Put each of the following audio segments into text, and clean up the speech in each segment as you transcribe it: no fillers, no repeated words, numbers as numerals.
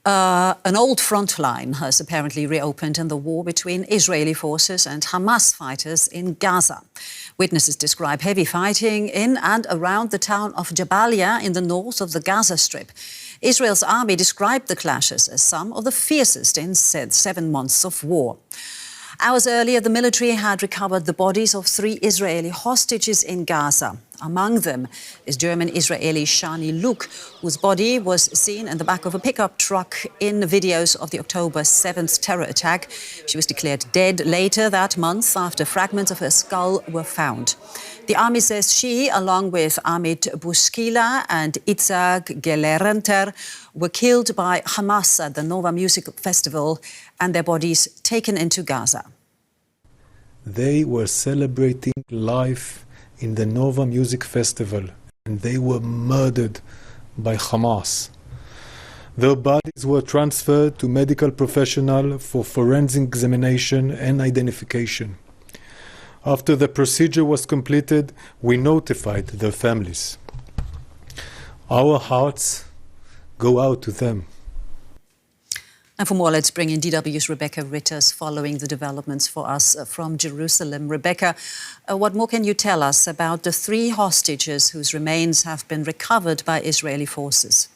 An old front line has apparently reopened in the war between Israeli forces and Hamas fighters in Gaza. Witnesses describe heavy fighting in and around the town of Jabaliya in the north of the Gaza Strip. Israel's army described the clashes as some of the fiercest in 7 months of war. Hours earlier, the military had recovered the bodies of 3 Israeli hostages in Gaza. Among them is German-Israeli Shani Louk, whose body was seen in the back of a pickup truck in videos of the October 7th terror attack. She was declared dead later that month after fragments of her skull were found. The army says she, along with Amit, Buskila and Itzhak, Gelerenter, were killed by Hamas at the Nova Music Festival and their bodies taken into Gaza. They were celebrating life in the Nova Music Festival, and they were murdered by Hamas. Their bodies were transferred to medical professionals for forensic examination and identification. After the procedure was completed, we notified their families. Our hearts go out to them. And for more, let's bring in DW's Rebecca Ritters following the developments for us from Jerusalem. Rebecca, what more can you tell us about the 3 hostages whose remains have been recovered by Israeli forces?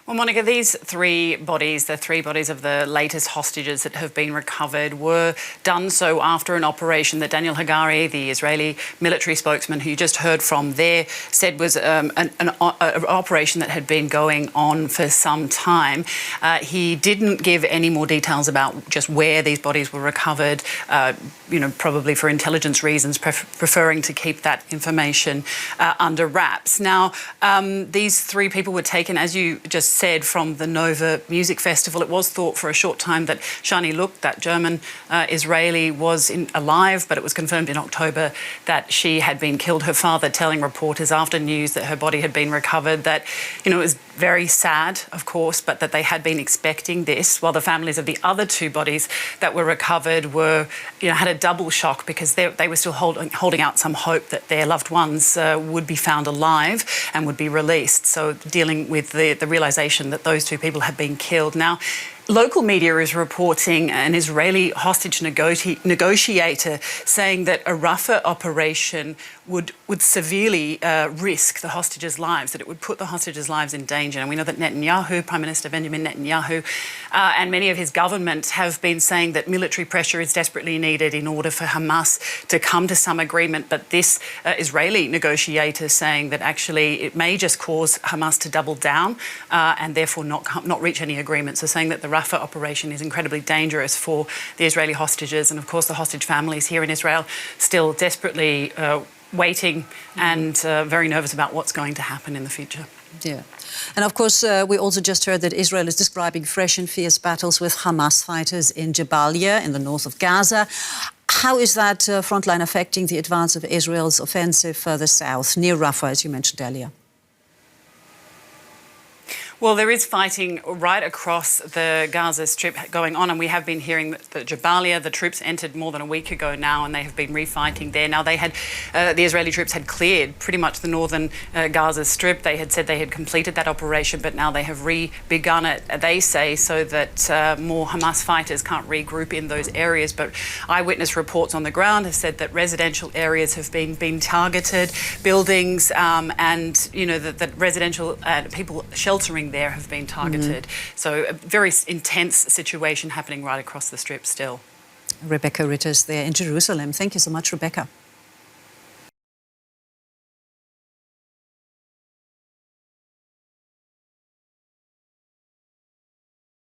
Well, Monica, these 3 bodies, the 3 bodies of the latest hostages that have been recovered, were done so after an operation that Daniel Hagari, the Israeli military spokesman who you just heard from there, said was an operation that had been going on for some time. He didn't give any more details about just where these bodies were recovered, probably for intelligence reasons, preferring to keep that information under wraps. Now, these 3 people were taken, as you just said, from the Nova Music Festival. It was thought for a short time that Shani Louk, that German-Israeli, was alive, but it was confirmed in October that she had been killed. Her father telling reporters after news that her body had been recovered that, it was very sad, of course, but that they had been expecting this, while the families of the other 2 bodies that were recovered were, had a double shock because they were still holding out some hope that their loved ones would be found alive and would be released. So dealing with the realisation that those 2 people had been killed. Now, local media is reporting an Israeli hostage negotiator saying that a Rafah operation would severely risk the hostages' lives, that it would put the hostages' lives in danger. And we know that Netanyahu, Prime Minister Benjamin Netanyahu, and many of his government have been saying that military pressure is desperately needed in order for Hamas to come to some agreement. But this Israeli negotiator saying that actually it may just cause Hamas to double down and therefore not reach any agreement. So saying that the Rafah operation is incredibly dangerous for the Israeli hostages and, of course, the hostage families here in Israel still desperately waiting and very nervous about what's going to happen in the future. Yeah. And, of course, we also just heard that Israel is describing fresh and fierce battles with Hamas fighters in Jabaliya in the north of Gaza. How is that frontline affecting the advance of Israel's offensive further south, near Rafah, as you mentioned earlier? Well, there is fighting right across the Gaza Strip going on, and we have been hearing that Jabaliya, the troops entered more than a week ago now, and they have been refighting there. Now, the Israeli troops had cleared pretty much the northern Gaza Strip. They had said they had completed that operation, but now they have begun it, they say, so that more Hamas fighters can't regroup in those areas. But eyewitness reports on the ground have said that residential areas have been targeted, buildings, and, that residential people sheltering there have been targeted. So a very intense situation happening right across the Strip still. Rebecca Ritters there in Jerusalem. Thank you so much, Rebecca.